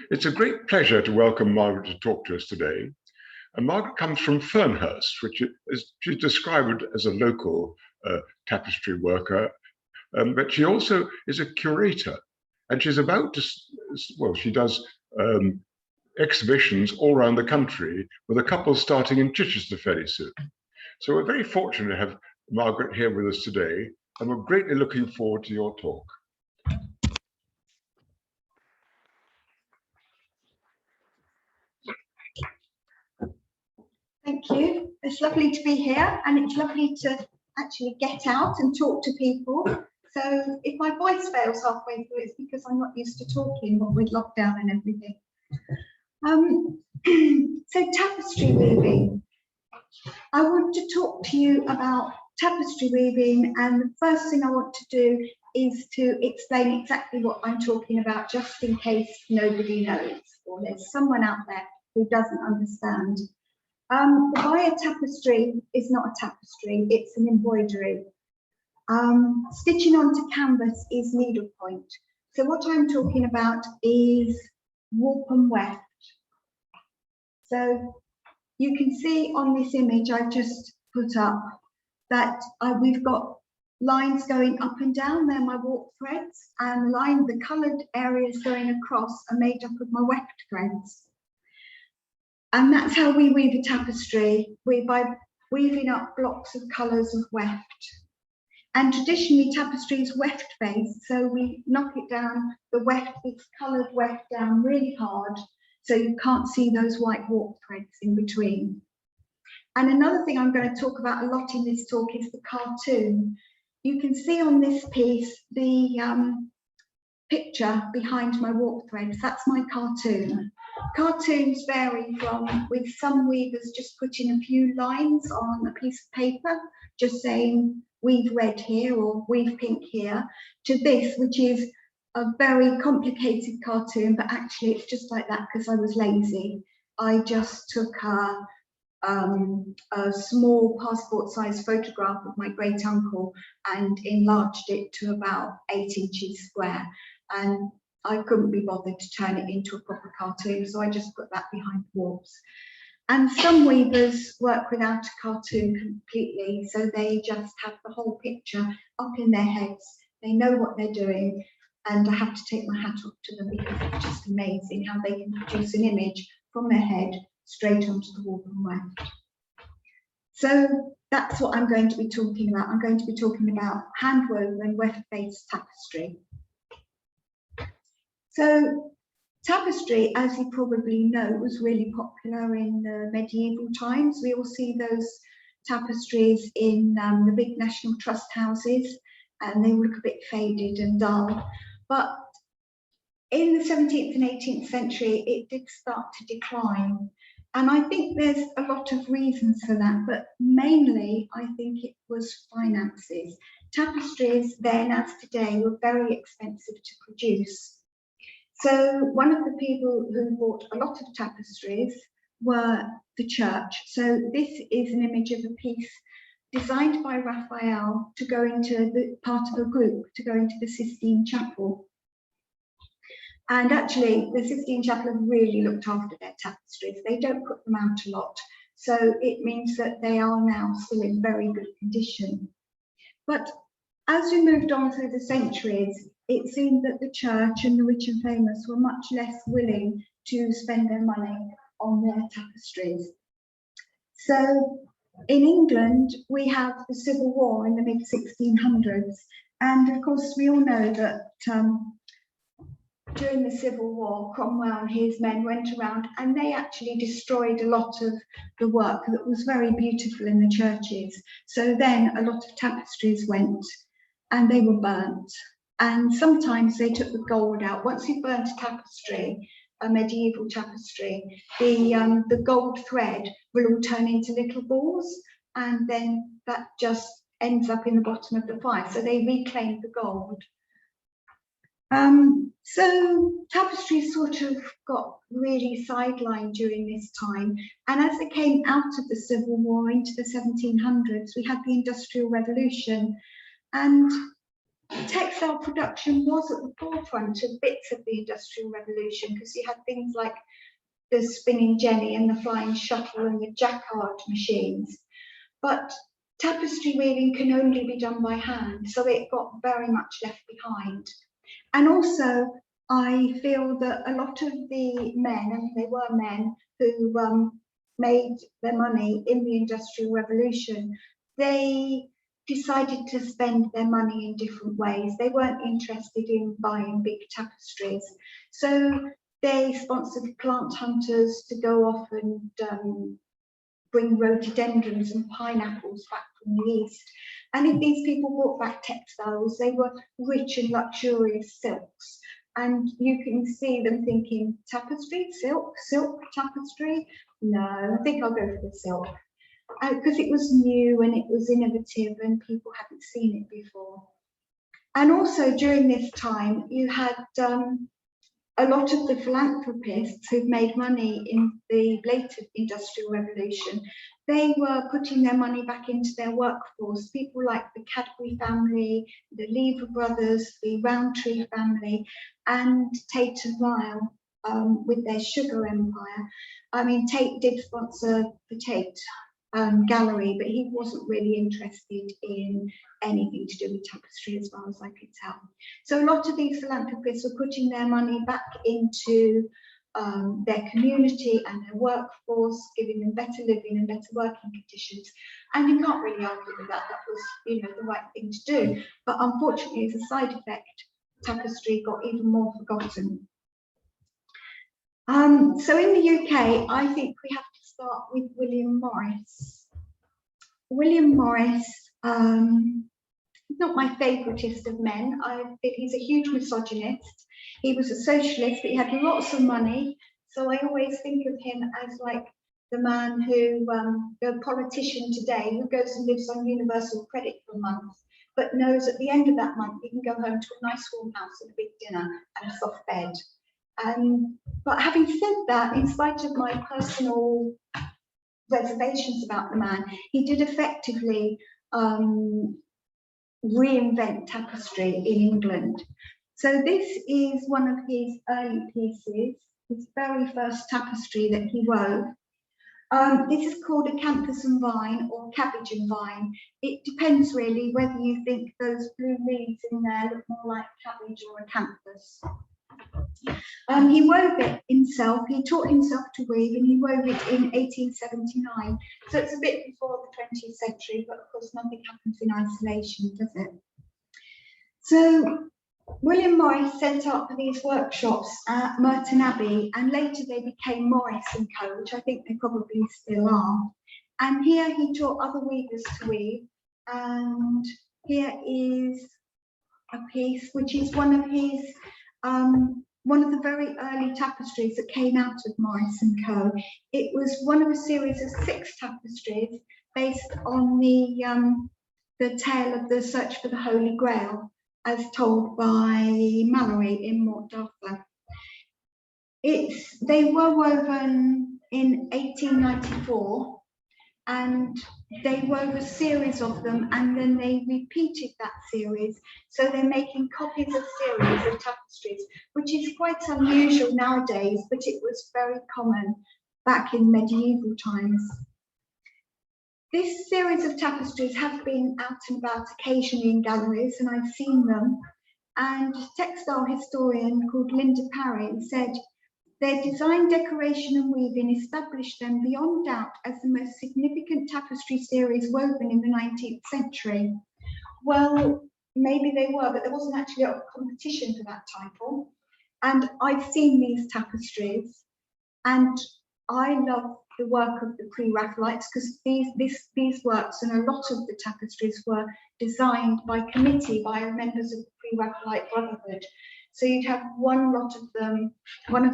It's a great pleasure to welcome Margaret to talk to us today. And Margaret comes from Fernhurst, which is she's described as a local tapestry worker, but she also is a curator. And she's about to, well, she does exhibitions all around the country with a couple starting in Chichester fairly soon. So we're very fortunate to have Margaret here with us today, and we're greatly looking forward to your talk. Thank you. It's lovely to be here, and it's lovely to actually get out and talk to people. So if my voice fails halfway through, it's because I'm not used to talking, what with lockdown and everything. So tapestry weaving. I want to talk to you about tapestry weaving, and the first thing I want to do is to explain exactly what I'm talking about, just in case nobody knows, or there's someone out there who doesn't understand. The wire tapestry is not a tapestry, it's an embroidery. Stitching onto canvas is needlepoint. So what I'm talking about is warp and weft. So you can see on this image I've just put up that we've got lines going up and down, they're my warp threads, and the coloured areas going across are made up of my weft threads. And that's how we weave a tapestry, by weaving up blocks of colours of weft. And traditionally tapestry is weft based, so we knock it down, the weft, this coloured weft down really hard, so you can't see those white warp threads in between. And another thing I'm going to talk about a lot in this talk is the cartoon. You can see on this piece the picture behind my warp threads, that's my cartoon. Cartoons vary from, with some weavers just putting a few lines on a piece of paper, just saying weave red here or weave pink here, to this, which is a very complicated cartoon, but actually it's just like that because I was lazy. I just took a small passport size photograph of my great uncle and enlarged it to about 8 inches square. And I couldn't be bothered to turn it into a proper cartoon, so I just put that behind the warps. And some weavers work without a cartoon completely, so they just have the whole picture up in their heads. They know what they're doing, and I have to take my hat off to them because it's just amazing how they can produce an image from their head straight onto the warp and weft. So that's what I'm going to be talking about. I'm going to be talking about hand-woven weft-based tapestry. So tapestry, as you probably know, was really popular in the medieval times. We all see those tapestries in the big National Trust houses, and they look a bit faded and dull. But in the 17th and 18th century, it did start to decline. And I think there's a lot of reasons for that, but mainly I think it was finances. Tapestries then, as today, were very expensive to produce. So one of the people who bought a lot of tapestries were the church. So this is an image of a piece designed by Raphael to go into the part of a group, to go into the Sistine Chapel. And actually, the Sistine Chapel have really looked after their tapestries. They don't put them out a lot. So it means that they are now still in very good condition. But as we moved on through the centuries, it seemed that the church and the rich and famous were much less willing to spend their money on their tapestries. So in England, we have the Civil War in the mid-1600s. And of course, we all know that during the Civil War, Cromwell and his men went around and they actually destroyed a lot of the work that was very beautiful in the churches. So then a lot of tapestries went and they were burnt. And sometimes they took the gold out. Once you've burnt a tapestry, a medieval tapestry, the gold thread will all turn into little balls, and then that just ends up in the bottom of the fire. So they reclaimed the gold. So tapestry sort of got really sidelined during this time. And as they came out of the Civil War into the 1700s, we had the Industrial Revolution. And textile production was at the forefront of bits of the Industrial Revolution, because you had things like the spinning jenny and the flying shuttle and the jacquard machines. But tapestry weaving can only be done by hand, so it got very much left behind. And also, I feel that a lot of the men, and they were men, who made their money in the Industrial Revolution, they decided to spend their money in different ways. They weren't interested in buying big tapestries. So they sponsored plant hunters to go off and bring rhododendrons and pineapples back from the east. And if these people brought back textiles, they were rich and luxurious silks. And you can see them thinking, tapestry, silk, silk, tapestry? No, I think I'll go for the silk. Because it was new and it was innovative and people hadn't seen it before. And also during this time, you had a lot of the philanthropists who've made money in the later Industrial Revolution. They were putting their money back into their workforce. People like the Cadbury family, the Lever brothers, the Rowntree family, and Tate & Lyle with their sugar empire. I mean, Tate did sponsor the Tate gallery, but he wasn't really interested in anything to do with tapestry as far as I could tell. So a lot of these philanthropists were putting their money back into their community and their workforce, giving them better living and better working conditions. And you can't really argue with that. That was, you know, the right thing to do. But unfortunately, as a side effect, tapestry got even more forgotten. So in the UK, I think we have to start with William Morris. William Morris, not my favouriteest of men. I think he's a huge misogynist. He was a socialist, but he had lots of money. So I always think of him as like the man who, the politician today, who goes and lives on universal credit for a month, but knows at the end of that month he can go home to a nice warm house and a big dinner and a soft bed. But having said that, in spite of my personal reservations about the man, he did effectively reinvent tapestry in England. So this is one of his early pieces, his very first tapestry that he wove. This is called Acanthus and Vine, or Cabbage and Vine. It depends really whether you think those blue reeds in there look more like cabbage or acanthus. He wove it himself. He taught himself to weave, and he wove it in 1879. So it's a bit before the 20th century, but of course nothing happens in isolation, does it? So William Morris set up these workshops at Merton Abbey, and later they became Morris and Co, which I think they probably still are. And here he taught other weavers to weave. And here is a piece which is one of his one of the very early tapestries that came out of Morris and Co. It was one of a series of 6 tapestries based on the tale of the search for the Holy Grail, as told by Mallory in Morte d'Arthur. They were woven in 1894, and they wove a series of them, and then they repeated that series. So they're making copies of series of tapestries, which is quite unusual nowadays, but it was very common back in medieval times. This series of tapestries have been out and about occasionally in galleries, and I've seen them. And a textile historian called Linda Parry said, their design, decoration and weaving established them beyond doubt as the most significant tapestry series woven in the 19th century. Well, maybe they were, but there wasn't actually a competition for that title. And I've seen these tapestries, and I love the work of the pre-Raphaelites, because these works and a lot of the tapestries were designed by committee by members of the pre-Raphaelite Brotherhood. So you'd have one of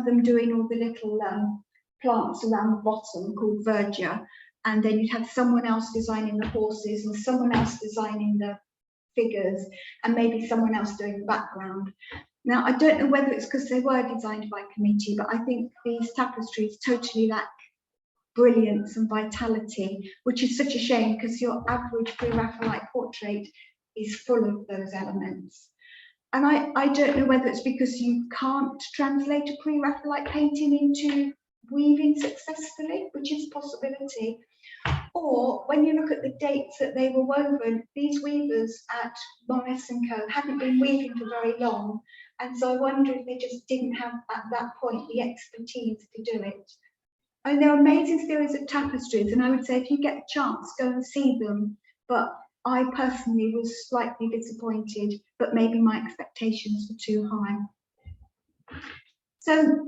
them doing all the little plants around the bottom called verdure, and then you'd have someone else designing the horses and someone else designing the figures, and maybe someone else doing the background. Now, I don't know whether it's because they were designed by committee, but I think these tapestries totally lack brilliance and vitality, which is such a shame, because your average pre-Raphaelite portrait is full of those elements. And I don't know whether it's because you can't translate a pre-Raphaelite painting into weaving successfully, which is a possibility, or when you look at the dates that they were woven, these weavers at Morris & Co. hadn't been weaving for very long, and so I wonder if they just didn't have at that point the expertise to do it. And there are amazing series of tapestries, and I would say if you get a chance, go and see them. But I personally was slightly disappointed, but maybe my expectations were too high. So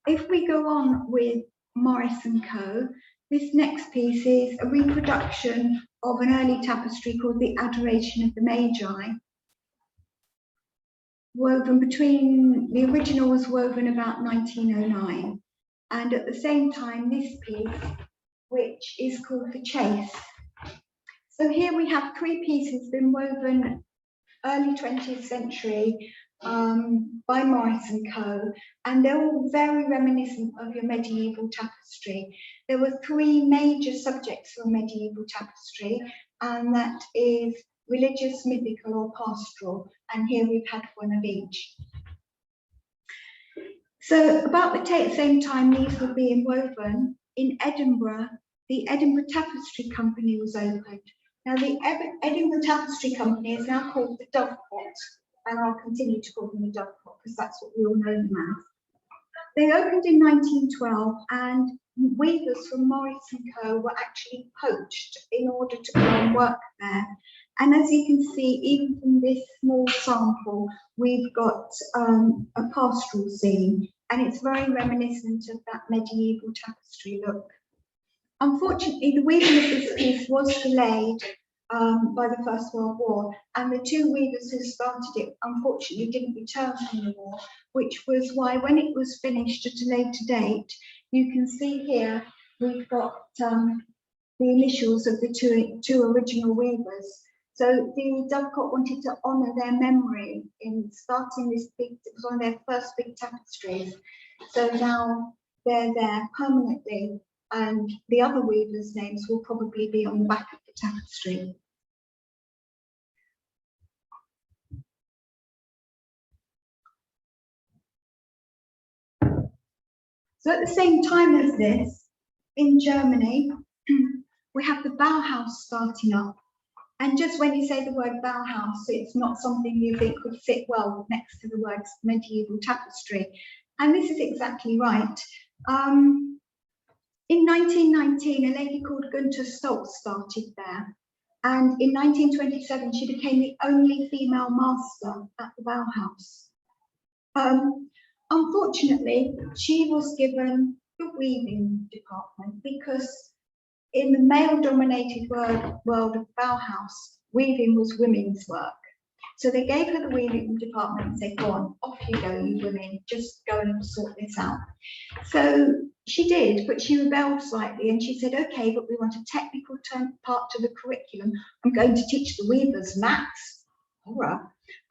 if we go on with Morris & Co., this next piece is a reproduction of an early tapestry called the Adoration of the Magi. Woven between, the original was woven about 1909. And at the same time, this piece, which is called the Chase. So here we have three pieces been woven early 20th century by Morris & Co. And they're all very reminiscent of your medieval tapestry. There were three major subjects for medieval tapestry, and that is religious, mythical, or pastoral. And here we've had one of each. So about the same time these were being woven, in Edinburgh, the Edinburgh Tapestry Company was opened. Now the Edinburgh Tapestry Company is now called the Dovecot, and I'll continue to call them the Dovecot because that's what we all know them as. They opened in 1912, and weavers from Morris & Co. were actually poached in order to go and work there. And as you can see, even from this small sample, we've got a pastoral scene, and it's very reminiscent of that medieval tapestry look. Unfortunately, the weaving of this piece was delayed by the First World War, and the two weavers who started it unfortunately didn't return from the war, which was why when it was finished at a later date, you can see here we've got the initials of the two original weavers. So the Dovecot wanted to honour their memory in starting this big, it was one of their first big tapestries. So now they're there permanently, and the other weavers' names will probably be on the back of the tapestry. So at the same time as this, in Germany, we have the Bauhaus starting up. And just when you say the word Bauhaus, it's not something you think would sit well next to the words medieval tapestry. And this is exactly right. In 1919, a lady called Günther Stolz started there. And in 1927, she became the only female master at the Bauhaus. Unfortunately, she was given the weaving department because in the male-dominated world of Bauhaus, weaving was women's work. So they gave her the weaving department and said, go on, off you go, you women, just go and sort this out. So she did, but she rebelled slightly and she said, okay, but we want a technical part to the curriculum. I'm going to teach the weavers maths. All right.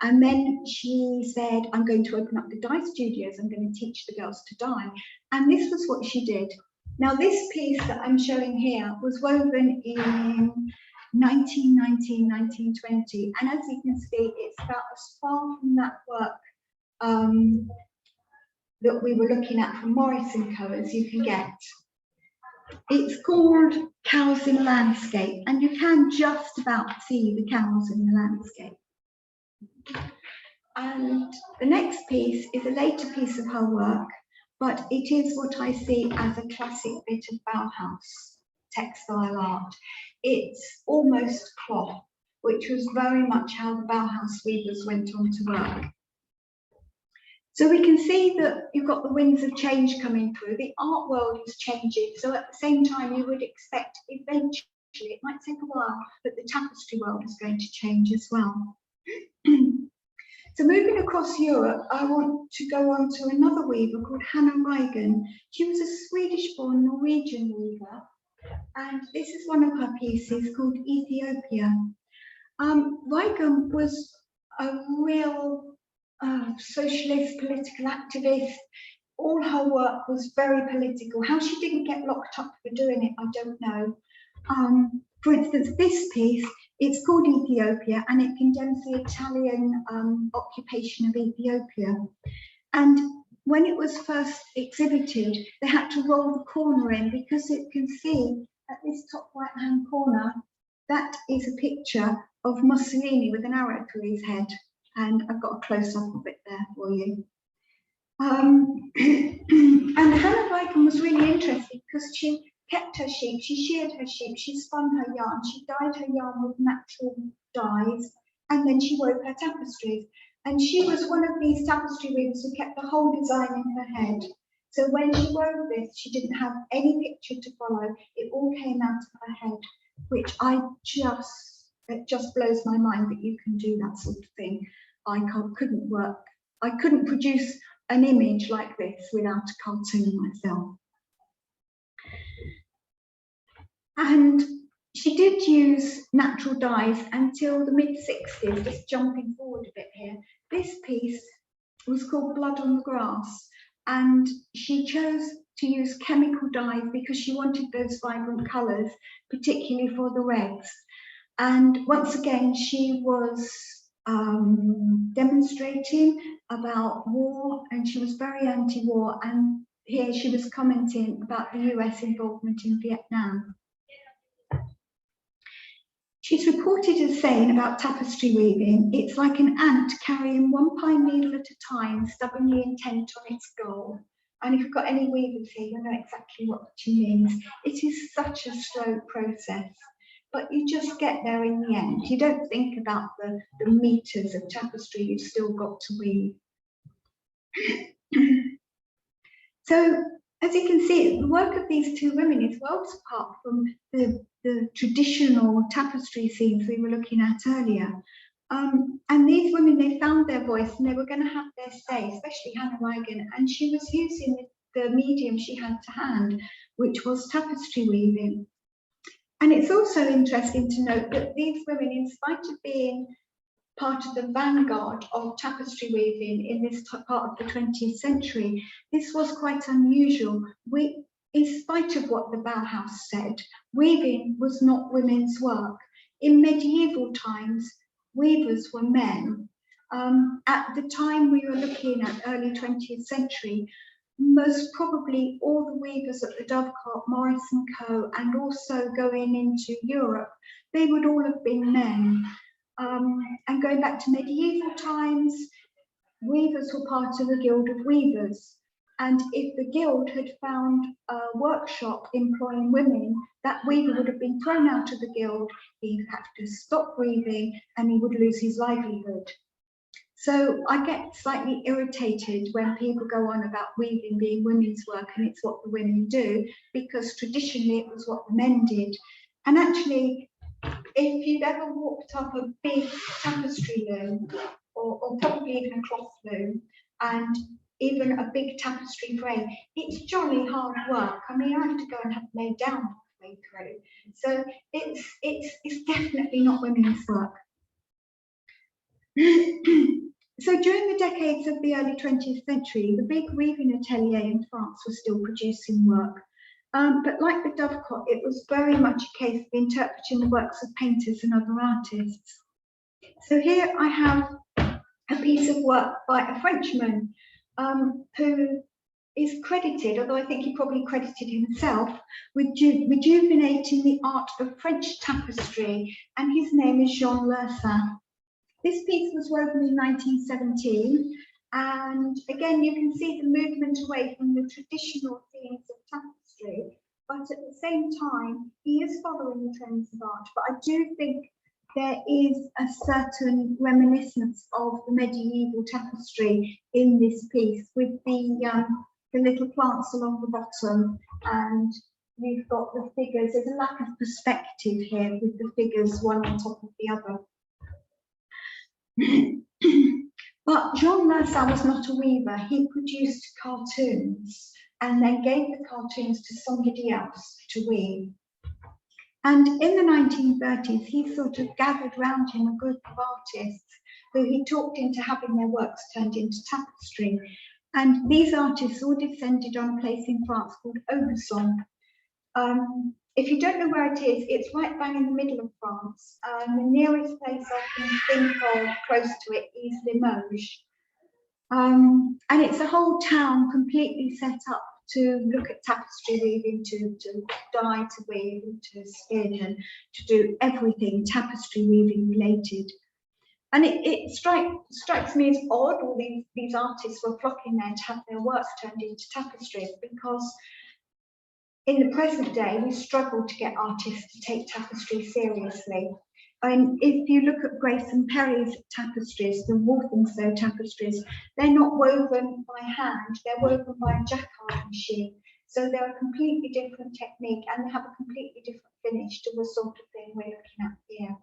And then she said, I'm going to open up the dye studios. I'm going to teach the girls to dye. And this was what she did. Now, this piece that I'm showing here was woven in 1919, 1920. And as you can see, it's about as far from that work that we were looking at from Morris & Co. as you can get. It's called Cows in Landscape, and you can just about see the cows in the landscape. And the next piece is a later piece of her work, but it is what I see as a classic bit of Bauhaus textile art. It's almost cloth, which was very much how the Bauhaus weavers went on to work. So we can see that you've got the winds of change coming through. The art world is changing. So at the same time, you would expect eventually, it might take a while, but the tapestry world is going to change as well. So moving across Europe, I want to go on to another weaver called Hannah Reigen. She was a Swedish-born Norwegian weaver, and this is one of her pieces called Ethiopia. Reigen was a real socialist, political activist. All her work was very political. How she didn't get locked up for doing it, I don't know. For instance, this piece It's called Ethiopia, and it condemns the Italian occupation of Ethiopia. And when it was first exhibited, they had to roll the corner in, because it can see at this top right-hand corner, that is a picture of Mussolini with an arrow through his head. And I've got a close-up of it there for you. And Helen Weigand was really interesting because she kept her sheep, she sheared her sheep, she spun her yarn, she dyed her yarn with natural dyes, and then she wove her tapestries. And she was one of these tapestry weavers who kept the whole design in her head. So when she wove this, she didn't have any picture to follow. It all came out of her head, which it just blows my mind that you can do that sort of thing. I couldn't produce an image like this without a cartoon myself. And she did use natural dyes until the mid-60s, just jumping forward a bit here. This piece was called Blood on the Grass, and she chose to use chemical dyes because she wanted those vibrant colours, particularly for the reds. And once again, she was demonstrating about war, and she was very anti-war, and here she was commenting about the US involvement in Vietnam. She's reported as saying about tapestry weaving, it's like an ant carrying one pine needle at a time, stubbornly intent on its goal. And if you've got any weavers here, you'll know exactly what she means. It is such a slow process, but you just get there in the end. You don't think about the meters of tapestry you've still got to weave. So, as you can see, the work of these two women is worlds apart from the traditional tapestry scenes we were looking at earlier. And these women, they found their voice and they were going to have their say, especially Helen Weigand, and she was using the medium she had to hand, which was tapestry weaving. And it's also interesting to note that these women, in spite of being part of the vanguard of tapestry weaving in this part of the 20th century, this was quite unusual. In spite of what the Bauhaus said, weaving was not women's work. In medieval times, weavers were men. At the time we were looking at, early 20th century, most probably all the weavers at the Dovecot, Morris & Co, and also going into Europe, they would all have been men. And going back to medieval times, weavers were part of the Guild of Weavers. And if the guild had found a workshop employing women, that weaver would have been thrown out of the guild. He'd have to stop weaving and he would lose his livelihood. So I get slightly irritated when people go on about weaving being women's work and it's what the women do, because traditionally it was what the men did. And actually, if you've ever walked up a big tapestry loom, or probably even a cloth loom, and even a big tapestry frame, it's jolly hard work. I mean, I have to go and have laid down halfway through. So it's definitely not women's work. So during the decades of the early 20th century, the big weaving atelier in France was still producing work. But like the Dovecot, it was very much a case of interpreting the works of painters and other artists. So here I have a piece of work by a Frenchman who is credited, although I think he probably credited himself, with rejuvenating the art of French tapestry, and his name is Jean Lersin. This piece was woven in 1917, and again you can see the movement away from the traditional themes of tapestry, but at the same time he is following the trends of art. But I do think there is a certain reminiscence of the medieval tapestry in this piece, with the little plants along the bottom, and you've got the figures. There's a lack of perspective here with the figures one on top of the other. But Jean Lersin was not a weaver. He produced cartoons and then gave the cartoons to somebody else to weave. And in the 1930s, he sort of gathered round him a group of artists who he talked into having their works turned into tapestry. And these artists all descended on a place in France called Aubusson. if you don't know where it is, it's right bang in the middle of France. The nearest place I can think of close to it is Limoges. And it's a whole town completely set up to look at tapestry weaving, to dye, to weave, and to spin, and to do everything tapestry weaving related. And it strikes me as odd all these artists were flocking there to have their works turned into tapestries, because in the present day we struggle to get artists to take tapestry seriously. And if you look at Grace and Perry's tapestries, the Walthamstow tapestries, they're not woven by hand, they're woven by a jacquard machine. So they're a completely different technique and they have a completely different finish to the sort of thing we're looking at here.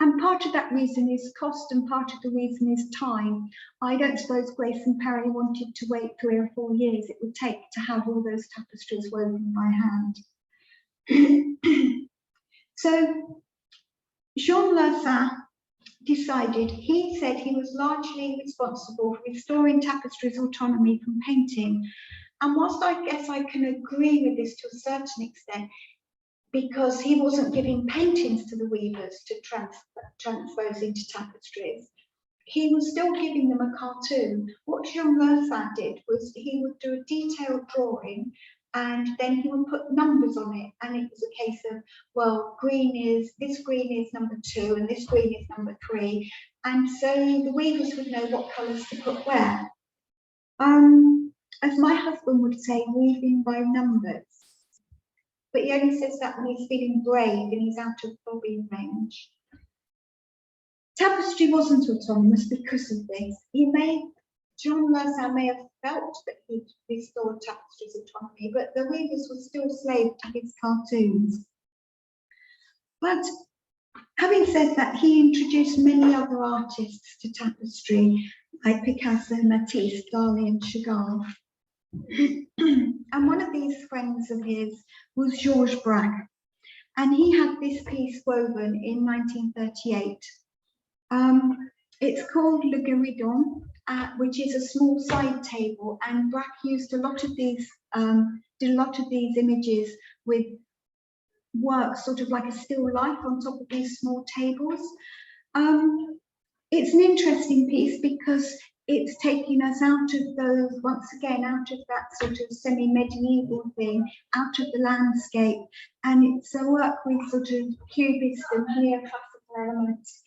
And part of that reason is cost, and part of the reason is time. I don't suppose Grace and Perry wanted to wait 3 or 4 years it would take to have all those tapestries woven by hand. So Jean Lersin decided, he said he was largely responsible for restoring tapestry's autonomy from painting. And whilst I guess I can agree with this to a certain extent, because he wasn't giving paintings to the weavers to transpose into tapestries, he was still giving them a cartoon. What Jean Lersin did was he would do a detailed drawing and then he would put numbers on it, and it was a case of, well, this green is number 2 and this green is number 3, and so the weavers would know what colours to put where. As my husband would say, weaving by numbers. But he only says that when he's feeling brave and he's out of bobbing range. Tapestry wasn't autonomous because of this. Jean Lersin may have felt that he'd restored tapestry's autonomy, but the weavers were still slaves to his cartoons. But having said that, he introduced many other artists to tapestry, like Picasso, Matisse, Dali, and Chagall. And one of these friends of his was Georges Braque, and he had this piece woven in 1938. It's called Le Guéridon, which is a small side table, and Braque used did a lot of these images with work sort of like a still life on top of these small tables. It's an interesting piece because it's taking us out of those, once again, out of that sort of semi-medieval thing, out of the landscape, and it's a work with sort of cubist and neoclassical elements,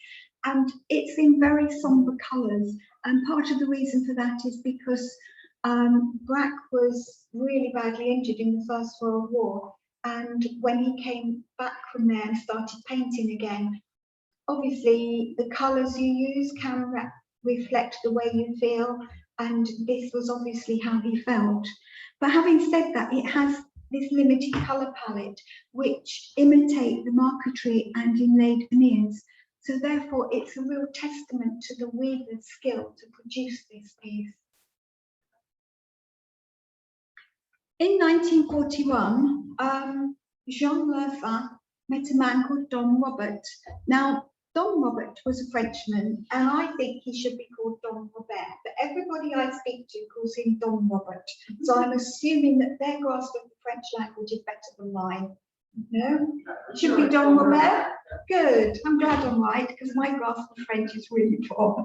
and it's in very somber colours. And part of the reason for that is because Braque was really badly injured in the First World War, and when he came back from there and started painting again, obviously the colours you use can reflect the way you feel, and this was obviously how he felt. But having said that, it has this limited colour palette which imitate the marquetry and inlaid veneers, so therefore it's a real testament to the weaver's skill to produce this piece. In 1941, Jean Lersin met a man called Don Robert. Now, Don Robert was a Frenchman, and I think he should be called Don Robert, but everybody I speak to calls him Don Robert. So I'm assuming that their grasp of the French language is better than mine. No? It should be Don Robert? Good. I'm glad I'm right, because my grasp of French is really poor.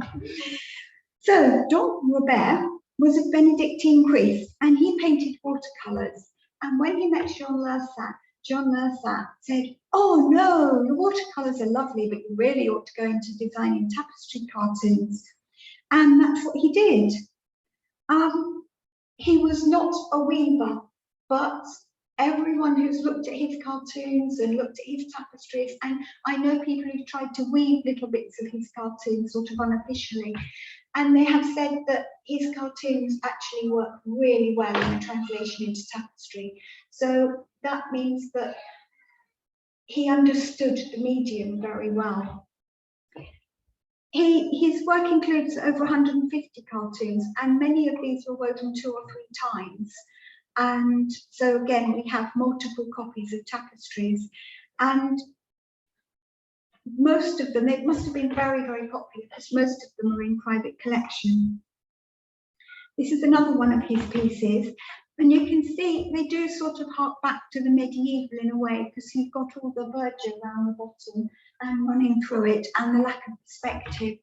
So Don Robert was a Benedictine priest, and he painted watercolours. And when he met Jean Lersin said, "Oh no, your watercolours are lovely, but you really ought to go into designing tapestry cartoons." And that's what he did. He was not a weaver, but everyone who's looked at his cartoons and looked at his tapestries, and I know people who've tried to weave little bits of his cartoons sort of unofficially, and they have said that his cartoons actually work really well in the translation into tapestry. So that means that he understood the medium very well. His work includes over 150 cartoons, and many of these were woven 2 or 3 times. And so again, we have multiple copies of tapestries, and most of them, they must have been very, very popular because most of them are in private collection. This is another one of his pieces, And you can see they do sort of hark back to the medieval in a way, because you've got all the verdure around the bottom and running through it, and the lack of perspective.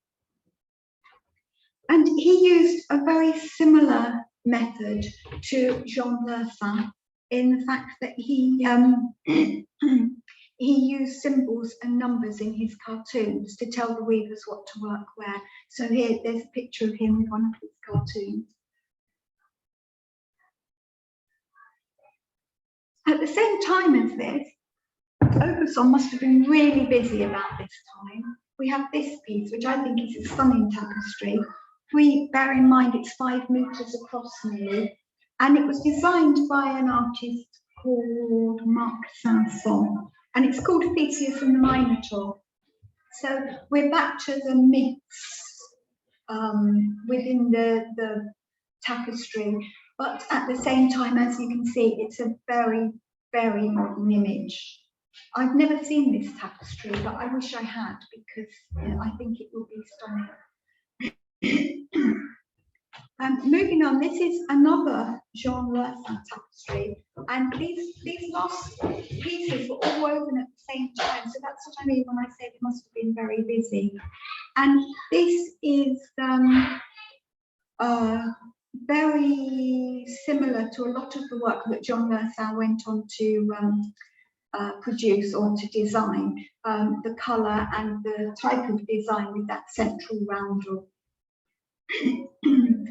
And he used a very similar method to Jean Lersin in the fact that he used symbols and numbers in his cartoons to tell the weavers what to work where. So here, there's a picture of him with one of his cartoons. At the same time as this, Aubusson must have been really busy about this time. We have this piece, which I think is a stunning tapestry. We bear in mind it's 5 meters across nearly, and it was designed by an artist called Marc Sanson, and it's called Theseus and the Minotaur. So we're back to the myths within the tapestry, but at the same time, as you can see, it's a very, very modern image. I've never seen this tapestry, but I wish I had, because I think it will be stunning. Moving on, this is another Jean Lersin tapestry, and these last pieces were all woven at the same time, so that's what I mean when I say they must have been very busy. And this is very similar to a lot of the work that Jean Lersin went on to produce or to design, the colour and the type of design with that central roundel.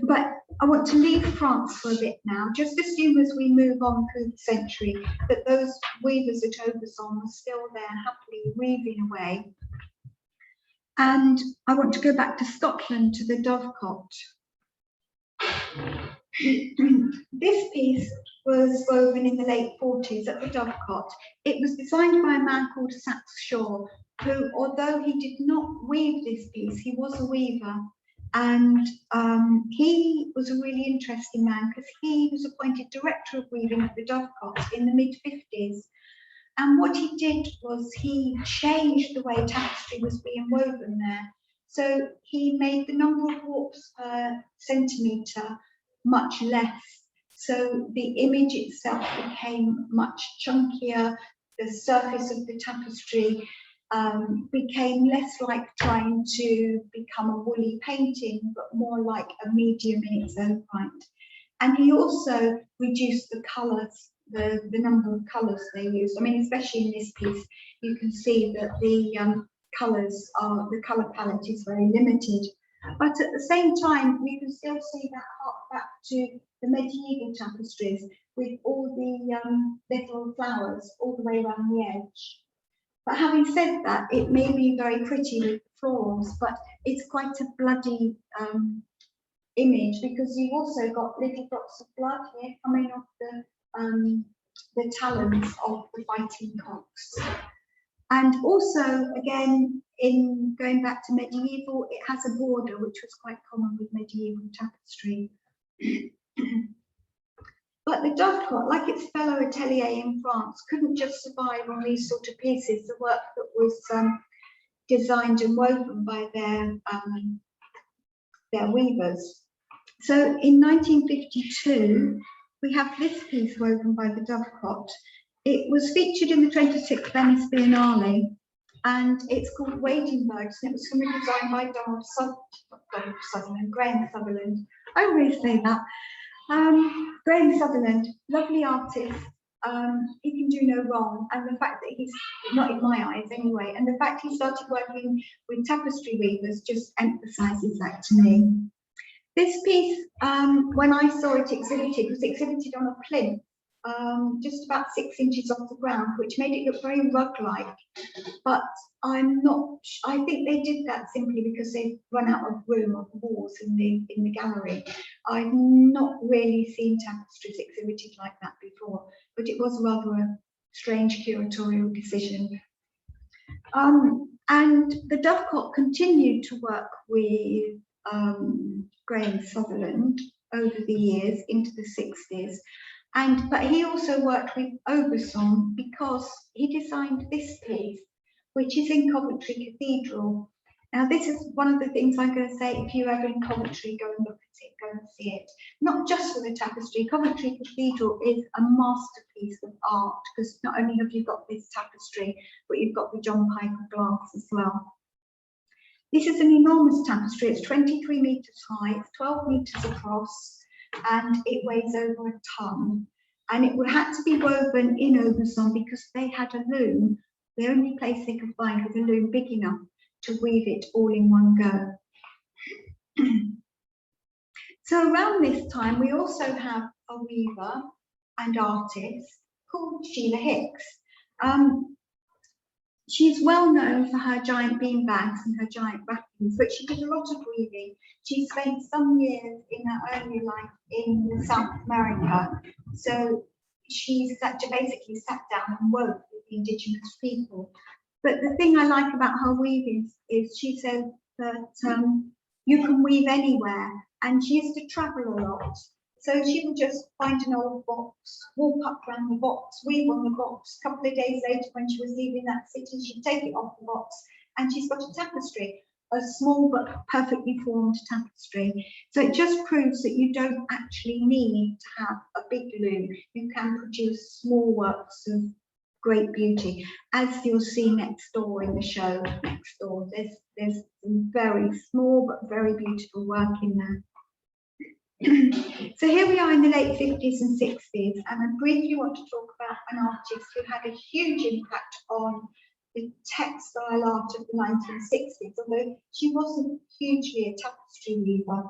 But I want to leave France for a bit now. Just assume as we move on through the century that those weavers at Aubusson were still there, happily weaving away. And I want to go back to Scotland, to the dovecot. This piece was woven in the late 40s at the dovecot. It was designed by a man called Saxe Shaw, who, although he did not weave this piece, he was a weaver. And he was a really interesting man, because he was appointed director of weaving at the dovecot in the mid-50s. And what he did was he changed the way tapestry was being woven there. So he made the number of warps per centimetre much less. So the image itself became much chunkier. The surface of the tapestry became less like trying to become a woolly painting, but more like a medium in its own right. And he also reduced the colours, the number of colours they used. I mean, especially in this piece, you can see that the the colour palette is very limited. But at the same time, you can still see that hark back to the medieval tapestries with all the little flowers all the way around the edge. But having said that, it may be very pretty with florals, but it's quite a bloody image, because you've also got little drops of blood here coming off the talons of the fighting cocks. And also, again, in going back to medieval, it has a border, which was quite common with medieval tapestry. But the dovecot, like its fellow atelier in France, couldn't just survive on these sort of pieces, the work that was designed and woven by their weavers. So in 1952, we have this piece woven by the dovecot. It was featured in the 26th Venice Biennale, and it's called Wading Birds, and it was designed by Graham Sutherland. I always say that. Graham Sutherland, lovely artist. He can do no wrong, and the fact that he's not in my eyes anyway, and the fact he started working with tapestry weavers just emphasises that to me. This piece, when I saw it exhibited, was exhibited on a plinth, just about 6 inches off the ground, which made it look very rug-like. But I'm not. I think they did that simply because they've run out of room on the walls in the gallery. I've not really seen tapestries exhibited like that before, but it was rather a strange curatorial decision. And the dovecot continued to work with Graham Sutherland over the years into the 60s. But he also worked with Aubusson because he designed this piece, which is in Coventry Cathedral. Now, this is one of the things I'm going to say. If you're ever in Coventry, go and look at it, go and see it. Not just for the tapestry. Coventry Cathedral is a masterpiece of art, because not only have you got this tapestry, but you've got the John Piper glass as well. This is an enormous tapestry. It's 23 metres high, it's 12 metres across, and it weighs over a tonne. And it had to be woven in Aubusson because they had a loom, the only place they could find with a loom big enough to weave it all in one go. So around this time, we also have a weaver and artist called Sheila Hicks. She's well known for her giant bean bags and her giant wrappings, but she did a lot of weaving. She spent some years in her early life in South America. So she basically sat down and wove with the indigenous people. But the thing I like about her weaving is she says that you can weave anywhere, and she used to travel a lot. So she would just find an old box, walk up around the box, weave on the box. A couple of days later, when she was leaving that city, she'd take it off the box, and she's got a tapestry, a small but perfectly formed tapestry. So it just proves that you don't actually need to have a big loom. You can produce small works of great beauty, as you'll see next door in the show. Next door, there's some very small but very beautiful work in there. So here we are in the late 50s and 60s, and I briefly want to talk about an artist who had a huge impact on the textile art of the 1960s, although she wasn't hugely a tapestry weaver.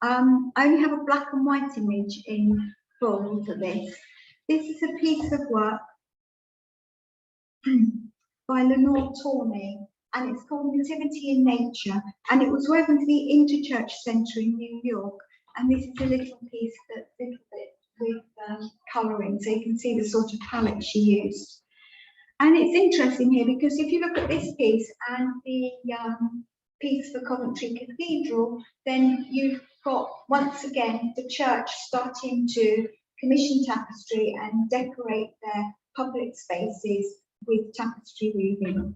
I only have a black and white image in full for this. This is a piece of work by Lenore Tawney, and it's called Nativity in Nature, and it was woven for the Interchurch Centre in New York. And this is a little piece that's a little bit with colouring, so you can see the sort of palette she used. And it's interesting here because if you look at this piece and the piece for Coventry Cathedral, then you've got, once again, the church starting to commission tapestry and decorate their public spaces with tapestry weaving.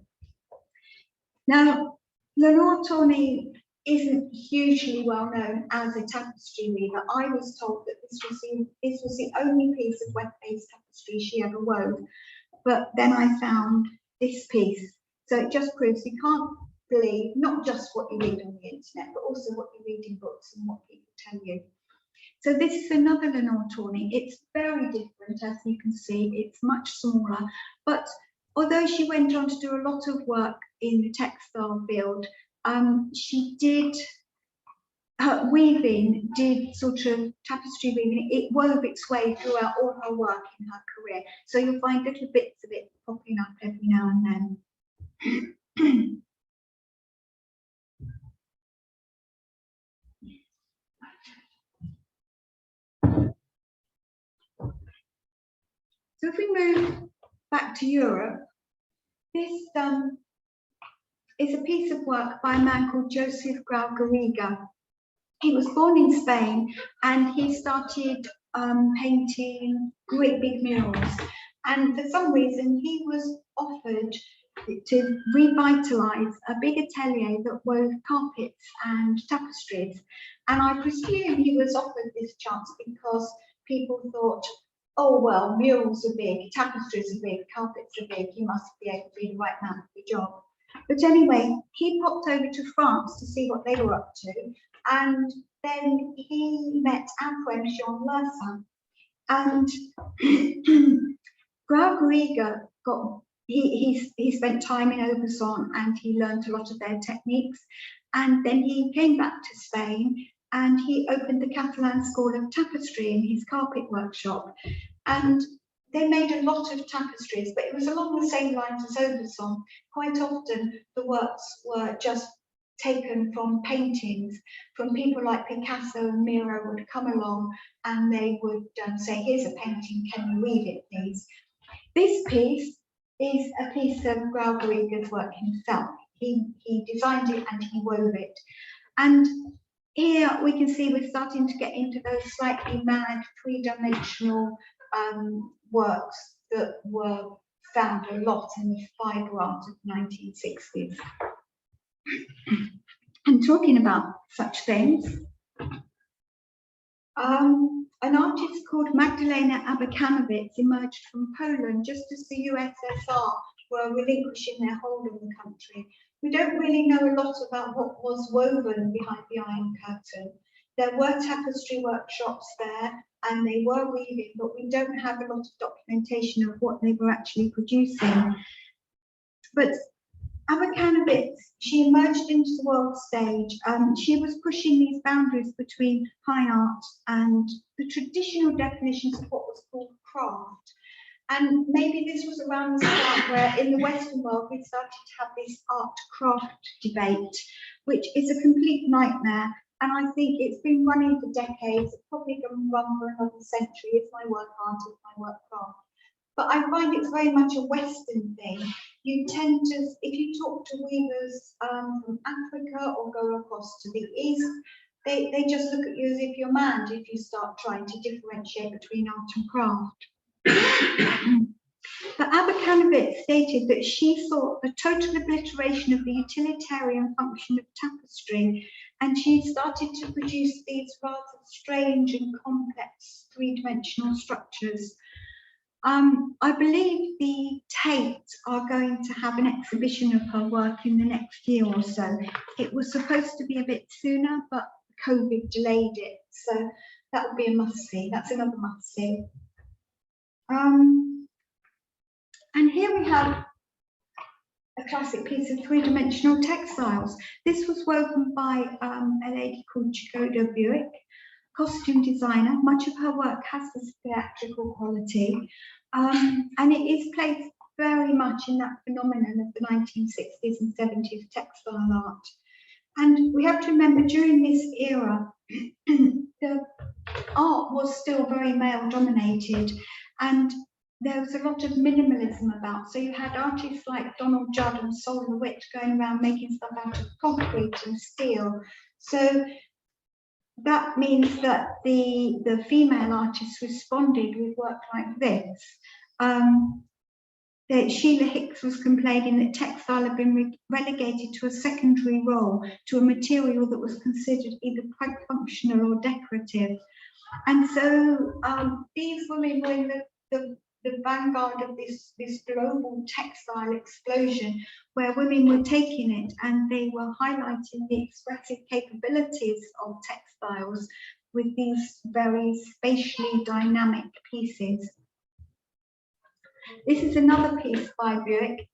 Now, Lenore Tawney isn't hugely well known as a tapestry weaver. I was told that this was the only piece of web-based tapestry she ever wove, but then I found this piece. So it just proves you can't believe not just what you read on the internet, but also what you read in books and what people tell you. So this is another Lenore Tawney. It's very different, as you can see. It's much smaller, but although she went on to do a lot of work in the textile field, her weaving did sort of tapestry weaving. It wove its way throughout all her work in her career. So you'll find little bits of it popping up every now and then. So if we move back to Europe, this is a piece of work by a man called Joseph Grau Garriga. He was born in Spain, and he started painting great big murals. And for some reason, he was offered to revitalise a big atelier that wove carpets and tapestries. And I presume he was offered this chance because people thought, oh, well, murals are big, tapestries are big, carpets are big, he must be able to be the right man for the job. But anyway, he popped over to France to see what they were up to, and then he met Antoine Jean Lersin. And Grau Garriga he spent time in Aubusson, and he learned a lot of their techniques. And then he came back to Spain, and he opened the Catalan School of Tapestry in his carpet workshop. And they made a lot of tapestries, but it was along the same lines as Aubusson. Quite often, the works were just taken from paintings, from people like Picasso and Miro would come along, and they would say, here's a painting, can you weave it, please? This piece is a piece of Grau Garriga's work himself. He designed it and he wove it. And here we can see we're starting to get into those slightly mad three-dimensional works that were found a lot in the fibre art of the 1960s. And talking about such things, an artist called Magdalena Abakanowicz emerged from Poland just as the USSR were relinquishing their hold on the country. We don't really know a lot about what was woven behind the Iron Curtain. There were tapestry workshops there and they were weaving, but we don't have a lot of documentation of what they were actually producing. But Abakanowicz, she emerged into the world stage. She was pushing these boundaries between high art and the traditional definitions of what was called craft. And maybe this was around the start where in the Western world we started to have this art-craft debate, which is a complete nightmare. And I think it's been running for decades. It's probably going to run for another century. Is my work art? Is my work craft? But I find it's very much a Western thing. You tend to, if you talk to weavers from Africa or go across to the East, they just look at you as if you're mad if you start trying to differentiate between art and craft. But Abakanowicz stated that she thought the total obliteration of the utilitarian function of tapestry, and she started to produce these rather strange and complex three-dimensional structures. I believe the Tate are going to have an exhibition of her work in the next year or so. It was supposed to be a bit sooner, but COVID delayed it. So that would be a must-see. That's another must-see. And here we have a classic piece of three-dimensional textiles. This was woven by a lady called Jagoda Buick, costume designer. Much of her work has this theatrical quality, and it is placed very much in that phenomenon of the 1960s and 70s textile art. And we have to remember during this era, the art was still very male dominated, and there was a lot of minimalism about. So you had artists like Donald Judd and Sol LeWitt going around making stuff out of concrete and steel. So that means that the female artists responded with work like this. That Sheila Hicks was complaining that textile had been relegated to a secondary role, to a material that was considered either quite functional or decorative. And so these women were in the vanguard of this global textile explosion, where women were taking it and they were highlighting the expressive capabilities of textiles with these very spatially dynamic pieces. This is another piece by Buick.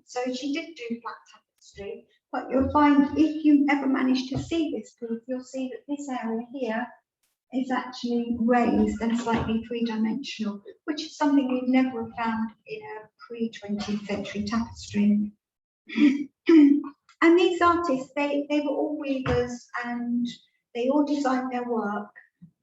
So she did do flat tapestry, but you'll find if you ever manage to see this piece, you'll see that this area here is actually raised and slightly three-dimensional, which is something we've never found in a pre-20th century tapestry. And these artists, they were all weavers and they all designed their work.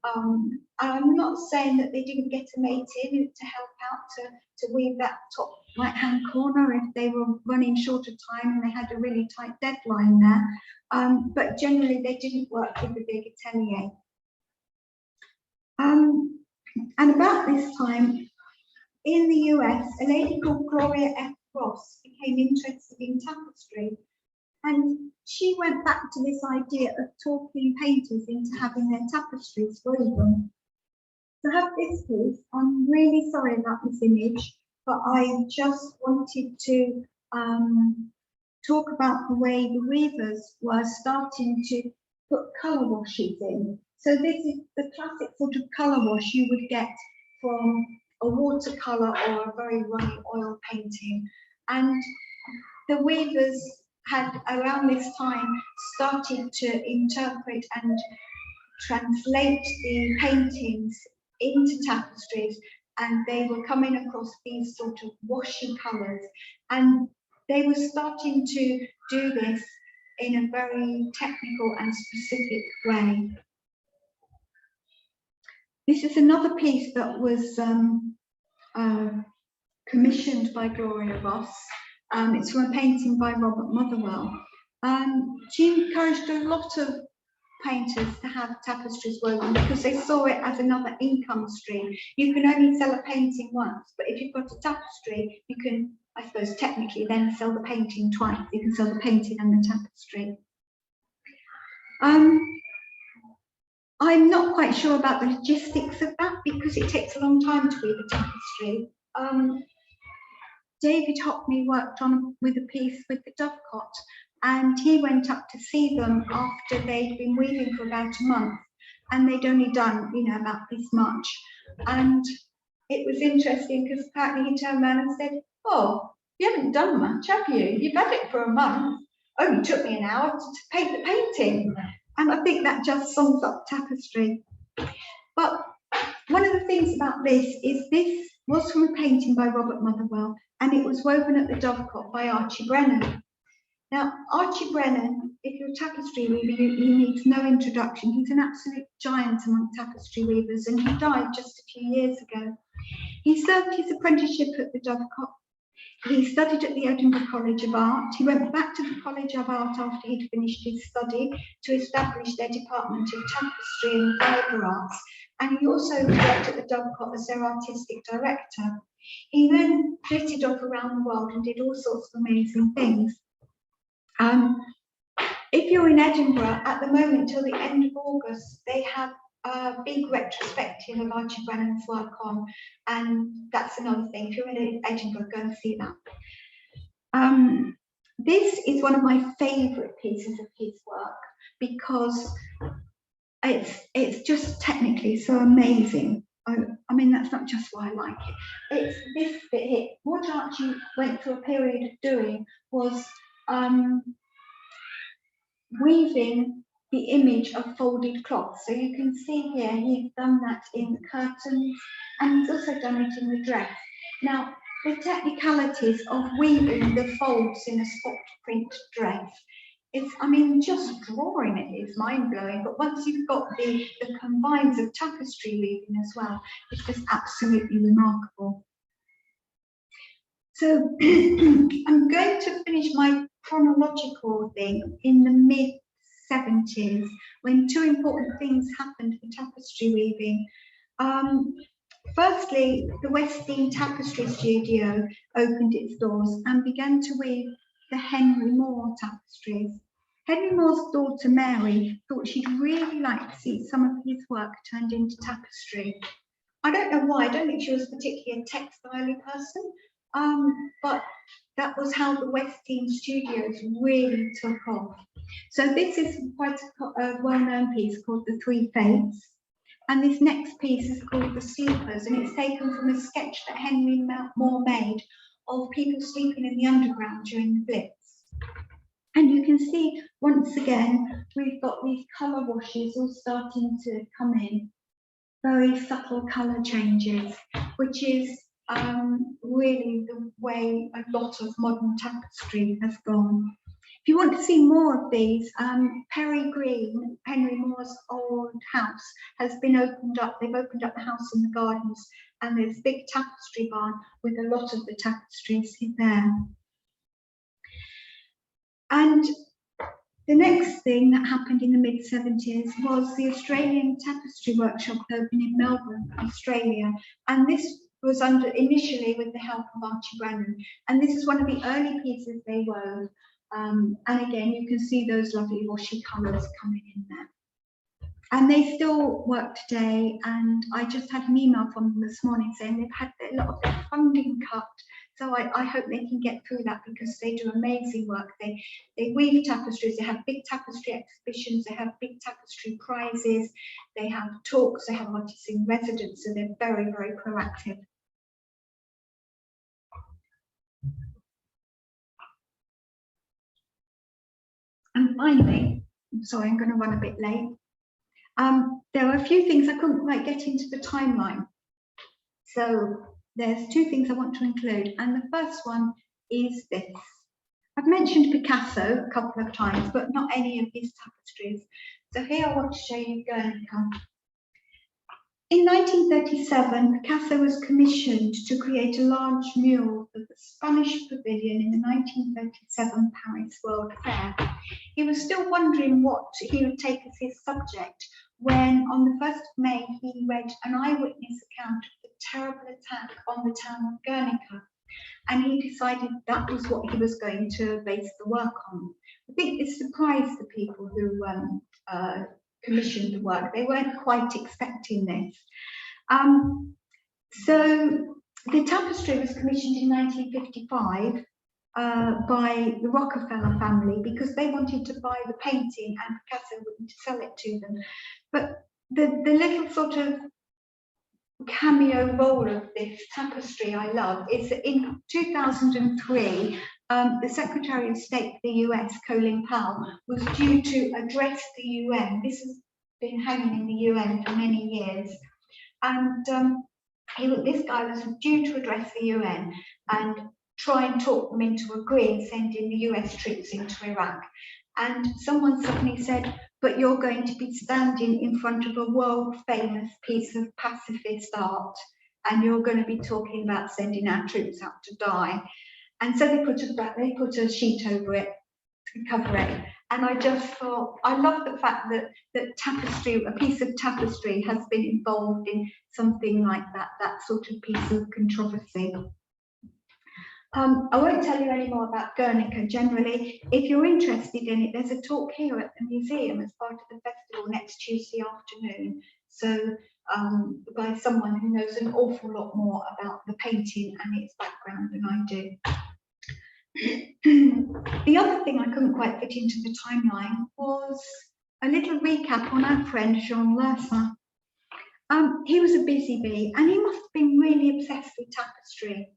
And I'm not saying that they didn't get a mate in to help out to weave that top right-hand corner if they were running short of time and they had a really tight deadline there. But generally they didn't work with the big atelier. And about this time, in the US, a lady called Gloria F. Ross became interested in tapestry, and she went back to this idea of talking painters into having their tapestries woven. To have this piece, I'm really sorry about this image, but I just wanted to talk about the way the weavers were starting to put colour washes in. So this is the classic sort of colour wash you would get from a watercolour or a very runny oil painting. And the weavers had around this time started to interpret and translate the paintings into tapestries, and they were coming across these sort of washy colours, and they were starting to do this in a very technical and specific way. This is another piece that was commissioned by Gloria Ross. It's from a painting by Robert Motherwell. She encouraged a lot of painters to have tapestries woven because they saw it as another income stream. You can only sell a painting once, but if you've got a tapestry, you can I suppose technically then sell the painting twice. You can sell the painting and the tapestry. I'm not quite sure about the logistics of that because it takes a long time to weave a tapestry. David Hockney worked with a piece with the dovecot, and he went up to see them after they'd been weaving for about a month, and they'd only done, about this much. And it was interesting because apparently he turned around and said, "Oh, you haven't done much, have you? You've had it for a month. Only took me an hour to paint the painting." And I think that just sums up tapestry. But one of the things about this is this was from a painting by Robert Motherwell, and it was woven at the dovecot by Archie Brennan. Now, Archie Brennan, if you're a tapestry weaver, he needs no introduction. He's an absolute giant among tapestry weavers, and he died just a few years ago. He served his apprenticeship at the dovecot. He studied at the Edinburgh College of Art. He went back to the College of Art after he'd finished his study to establish their department of tapestry and fibre arts. And he also worked at the dovecot as their artistic director. He then flitted off around the world and did all sorts of amazing things. If you're in Edinburgh at the moment till the end of August, they have a big retrospective of Archie Brennan's work on, and that's another thing. If you're in Edinburgh, go and see that. This is one of my favourite pieces of his work because it's just technically so amazing. I mean, that's not just why I like it. It's this bit here. What Archie went through a period of doing was weaving the image of folded cloth. So you can see here, he's done that in curtains, and he's also done it in the dress. Now, the technicalities of weaving the folds in a spot print dress is, I mean, just drawing it is mind-blowing, but once you've got the combines of tapestry weaving as well, it's just absolutely remarkable. So I'm going to finish my chronological thing in the mid-70s when two important things happened for tapestry weaving. Firstly, the West Dean Tapestry Studio opened its doors and began to weave the Henry Moore tapestries. Henry Moore's daughter Mary thought she'd really like to see some of his work turned into tapestry. I don't know why, I don't think she was particularly a textile person, but that was how the West Dean Studios really took off. So this is quite a well-known piece called The Three Fates. And this next piece is called The Sleepers, and it's taken from a sketch that Henry Moore made of people sleeping in the underground during the Blitz. And you can see, once again, we've got these colour washes all starting to come in. Very subtle colour changes, which is really the way a lot of modern tapestry has gone. If you want to see more of these, Perry Green, Henry Moore's old house, has been opened up. They've opened up the house in the gardens, and there's a big tapestry barn with a lot of the tapestries there. And the next thing that happened in the mid-70s was the Australian Tapestry Workshop opened in Melbourne, Australia, and this was initially with the help of Archie Brennan, and this is one of the early pieces they wove. And again, you can see those lovely washy colours coming in there. And they still work today, and I just had an email from them this morning saying they've had a lot of their funding cut. So I hope they can get through that because they do amazing work. They weave tapestries, they have big tapestry exhibitions, they have big tapestry prizes, they have talks, they have artists in residence, so they're very, very proactive. And finally, I'm sorry, I'm going to run a bit late. There are a few things I couldn't quite get into the timeline. So there's two things I want to include, and the first one is this. I've mentioned Picasso a couple of times, but not any of his tapestries. So here I want to show you Guernica. In 1937, Picasso was commissioned to create a large mural for the Spanish Pavilion in the 1937 Paris World Fair. He was still wondering what he would take as his subject when, on the 1st of May, he read an eyewitness account of the terrible attack on the town of Guernica. And he decided that was what he was going to base the work on. I think it surprised the people who commissioned the work. They weren't quite expecting this. So the tapestry was commissioned in 1955 by the Rockefeller family because they wanted to buy the painting and Picasso wouldn't sell it to them. But the little sort of cameo role of this tapestry I love is that in 2003, the Secretary of State for the US, Colin Powell, was due to address the UN. This has been hanging in the UN for many years. And this guy was due to address the UN and try and talk them into agreeing sending the US troops into Iraq. And someone suddenly said, but you're going to be standing in front of a world famous piece of pacifist art and you're going to be talking about sending our troops out to die. And so they put a sheet over it to cover it. And I just thought, I love the fact that tapestry, a piece of tapestry has been involved in something like that sort of piece of controversy. I won't tell you any more about Guernica generally. If you're interested in it, there's a talk here at the museum as part of the festival next Tuesday afternoon. So by someone who knows an awful lot more about the painting and its background than I do. The other thing I couldn't quite fit into the timeline was a little recap on our friend Jean Lersin. He was a busy bee and he must have been really obsessed with tapestry.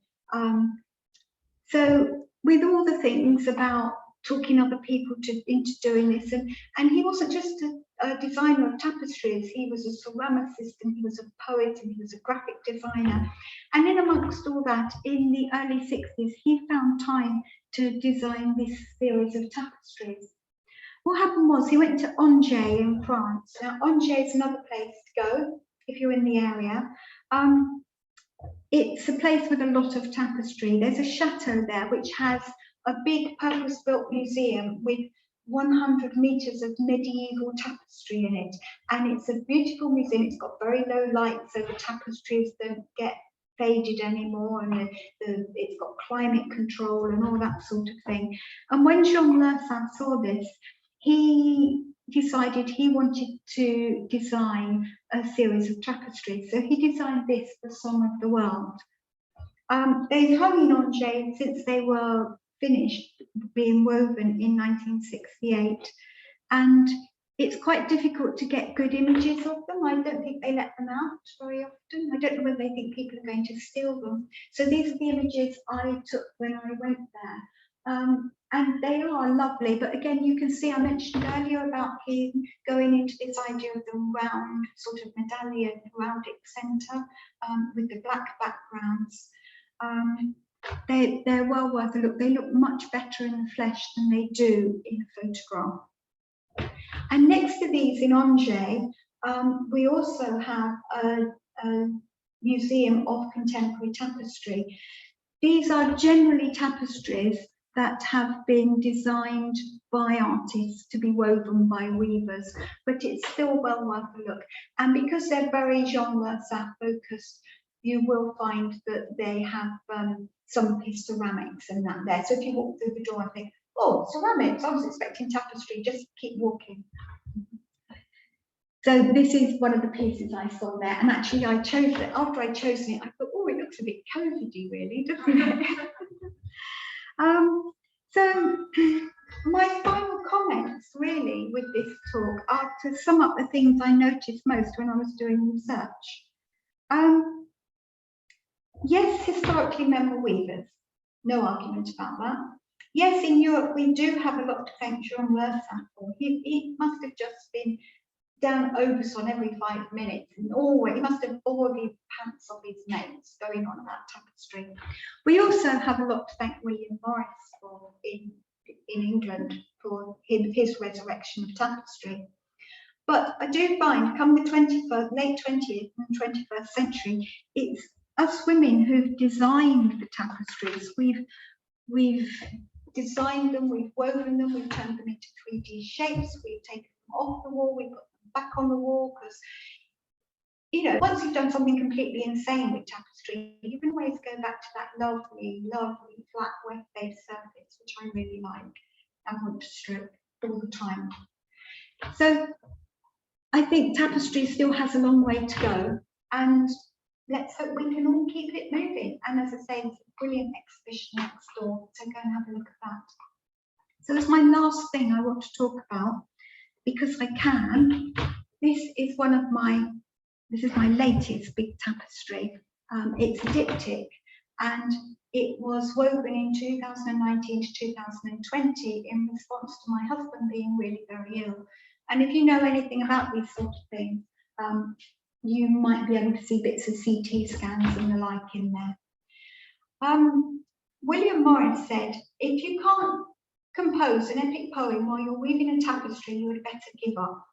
So with all the things about talking other people into doing this, and he wasn't just a designer of tapestries, he was a ceramicist and he was a poet and he was a graphic designer. And in amongst all that, in the early 60s, he found time to design this series of tapestries. What happened was he went to Angers in France. Now, Angers is another place to go if you're in the area. It's a place with a lot of tapestry. There's a chateau there which has a big purpose-built museum with 100 meters of medieval tapestry in it. And it's a beautiful museum. It's got very low light, so the tapestries don't get faded anymore, and it's got climate control and all that sort of thing. And when Jean Lersin saw this, he decided he wanted to design a series of tapestries. So he designed this, The Song of the World. They've hung in Angers since they were finished being woven in 1968. And it's quite difficult to get good images of them. I don't think they let them out very often. I don't know whether they think people are going to steal them. So these are the images I took when I went there. And they are lovely, but again, you can see I mentioned earlier about him going into this idea of the round sort of medallion, heraldic centre with the black backgrounds. They're well worth a look. They look much better in the flesh than they do in a photograph. And next to these in Angers, we also have a museum of contemporary tapestry. These are generally tapestries that have been designed by artists to be woven by weavers, but it's still well worth a look. And because they're very Jean Lersin focused, you will find that they have some of his ceramics and that there. So if you walk through the door and think, oh, ceramics, I was expecting tapestry, just keep walking. So this is one of the pieces I saw there, and actually I chose it. After I'd chosen it, I thought, oh, it looks a bit COVID-y really, doesn't it? So my final comments really with this talk are to sum up the things I noticed most when I was doing research. Yes, historically men were weavers, no argument about that. Yes, in Europe we do have a lot to thank Jean Lersin for. He must have just been down Overson every 5 minutes, and always he must have bored the pants off his mates going on about tapestry. We also have a lot to thank William Morris for in England for his resurrection of tapestry. But I do find, come the late 20th and 21st century, it's us women who've designed the tapestries. We've designed them, we've woven them, we've turned them into 3D shapes, we've taken them off the wall, we put them back on the wall, because you know, once you've done something completely insane with tapestry, you can always go back to that lovely, lovely flat web-based surface, which I really like and want to stroke all the time. So I think tapestry still has a long way to go, and let's hope we can all keep it moving. And as I say, there's a brilliant exhibition next door, so go and have a look at that. So that's my last thing I want to talk about, because I can. This is my latest big tapestry. It's a diptych, and it was woven in 2019 to 2020 in response to my husband being really very ill. And if you know anything about these sort of things, you might be able to see bits of CT scans and the like in there. William Morris said, if you can't compose an epic poem while you're weaving a tapestry, you would better give up.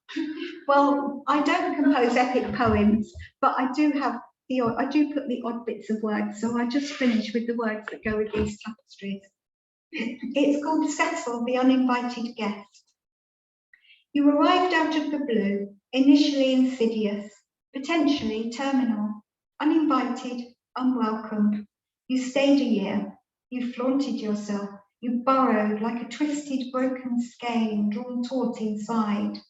Well, I don't compose epic poems, but I do put the odd bits of words, so I just finish with the words that go with these tapestries. It's called Cecil, the Uninvited Guest. You arrived out of the blue, initially insidious, potentially terminal, uninvited, unwelcome. You stayed a year, you flaunted yourself, you burrowed like a twisted, broken skein drawn taut inside.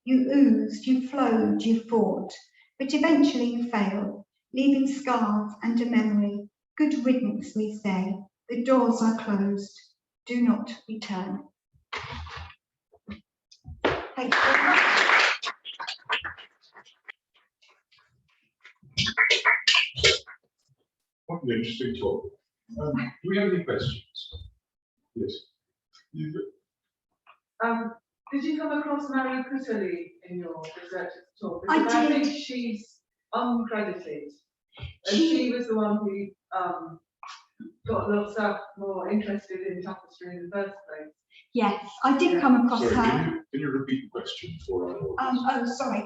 You oozed, you flowed, you fought, but eventually you failed, leaving scars and a memory. Good riddance, we say. The doors are closed. Do not return. Thank you very much. What an interesting talk. Do we have any questions? Yes. Did you come across Marie Cuttoli in your research at all? I Because I did. think she's uncredited. And she was the one who got herself more interested in tapestry in the first place. Yes, I did come across Sorry, her. can you repeat the question for our audience? Sorry.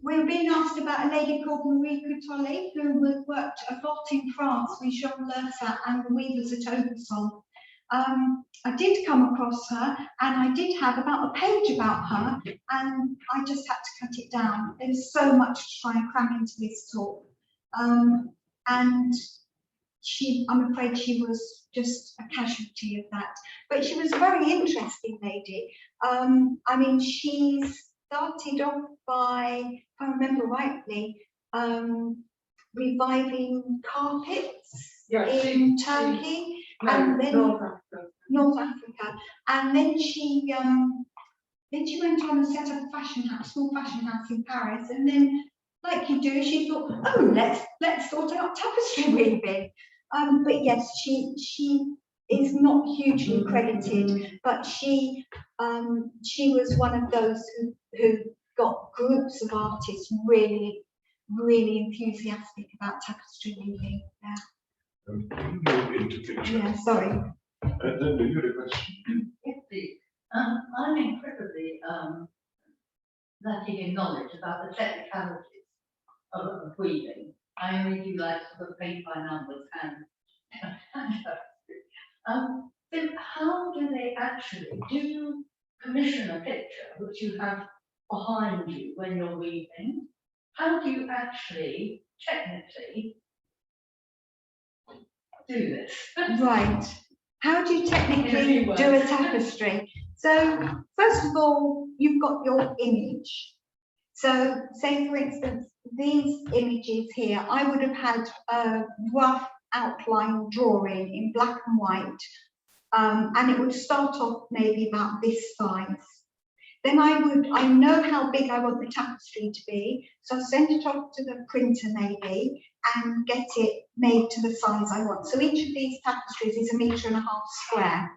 We were being asked about a lady called Marie Cuttoli, who worked a lot in France with Jean Lersa and the weavers at Oversol. I did come across her, and I did have about a page about her, and I just had to cut it down. There's so much to try and cram into this talk. And I'm afraid she was just a casualty of that. But she was a very interesting lady. I mean, she started off by, if I remember rightly, reviving carpets in Turkey, and then North Africa, and then she went on and set up a small fashion house in Paris, and then, like you do, she thought, oh, let's sort out tapestry weaving. But yes, she is not hugely credited, but she was one of those who got groups of artists really enthusiastic about tapestry weaving. Yeah, sorry. No, you had a question. Yes, please. I'm incredibly lacking in knowledge about the technicalities of weaving. I only do like sort of paint by numbers and so how do they actually, do you commission a picture which you have behind you when you're weaving? How do you actually technically do this? Right. How do you technically do a tapestry? So first of all, you've got your image. So say, for instance, these images here, I would have had a rough outline drawing in black and white, and it would start off maybe about this size. Then I know how big I want the tapestry to be, so I'll send it off to the printer maybe and get it made to the size I want. So each of these tapestries is 1.5 meters square.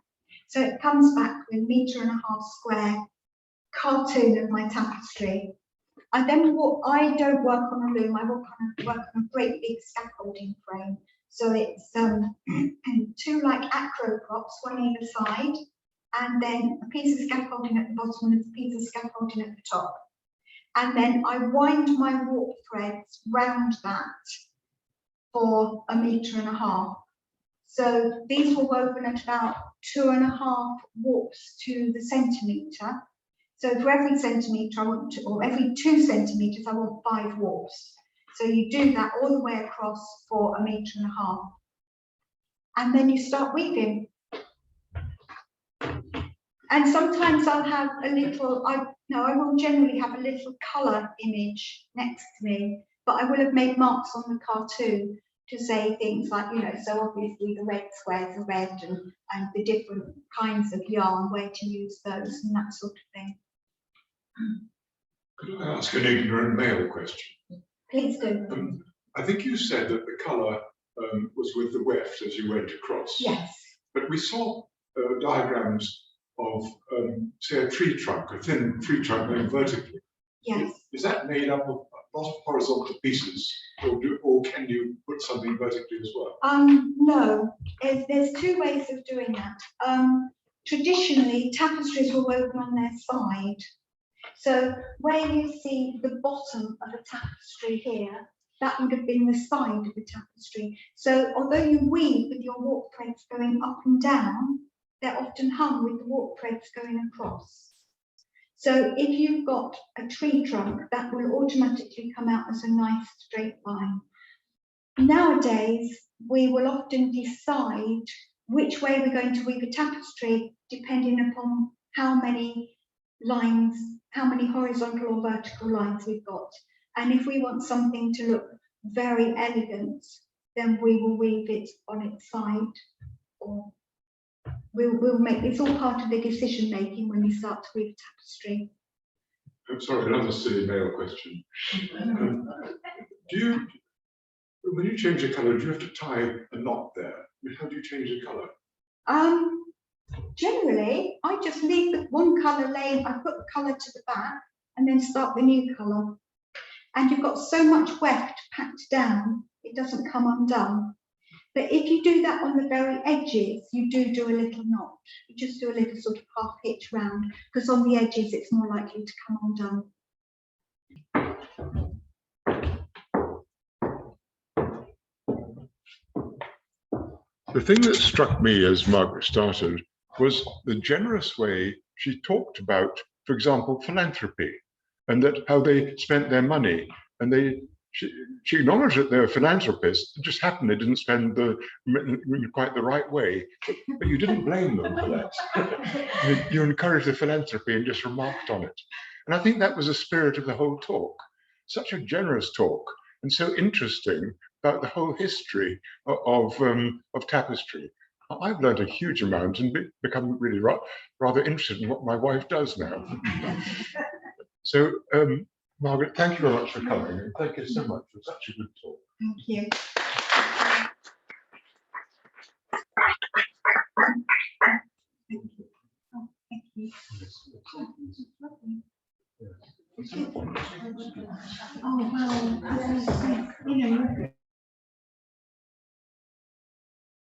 So it comes back with 1.5 meters square cartoon of my tapestry. I don't work on a loom, I work on a great big scaffolding frame. So it's 2 like acro props, one either side, and then a piece of scaffolding at the bottom and a piece of scaffolding at the top. And then I wind my warp threads round that for 1.5 meters. So these were woven at about 2.5 warps to the centimetre. So for every centimetre I want to, or every 2 centimetres, I want 5 warps. So you do that all the way across for 1.5 metres. And then you start weaving. And sometimes I'll have a little, I will generally have a little colour image next to me, but I will have made marks on the cartoon to say things like, you know, so obviously the red squares are red, and the different kinds of yarn, where to use those and that sort of thing. Could I ask an ignorant male question? Please do. I think you said that the colour was with the weft as you went across. Yes. But we saw diagrams of, say, a tree trunk, a thin tree trunk going vertically. Yes. Is that made up of a lot of horizontal pieces, or can you put something vertically as well? No, there's 2 ways of doing that. Traditionally, tapestries were woven on their side. So where you see the bottom of a tapestry here, that would have been the side of the tapestry. So although you weave with your warp threads going up and down, they're often hung with the warp threads going across. So if you've got a tree trunk, that will automatically come out as a nice straight line. Nowadays, we will often decide which way we're going to weave a tapestry depending upon how many lines, how many horizontal or vertical lines we've got. And if we want something to look very elegant, then we will weave it on its side, or we'll make, it's all part of the decision making when you start to weave tapestry. I'm sorry, another silly male question. When you change the colour, do you have to tie a knot there? How do you change the colour? Generally, I just leave the one colour laying, I put the colour to the back and then start the new colour. And you've got so much weft packed down, it doesn't come undone. But if you do that on the very edges, you do a little knot. You just do a little sort of half hitch round, because on the edges it's more likely to come undone. The thing that struck me as Margaret started was the generous way she talked about, for example, philanthropy, and that how they spent their money. And she acknowledged that they were philanthropists. It just happened they didn't spend quite the right way, but you didn't blame them for that. You encouraged the philanthropy and just remarked on it. And I think that was the spirit of the whole talk. Such a generous talk, and so interesting about the whole history of tapestry. I've learned a huge amount and become really rather interested in what my wife does now. So, Margaret, thank you very much for coming, and thank you so much for such a good talk. Thank you. Thank you. Oh, well, you know,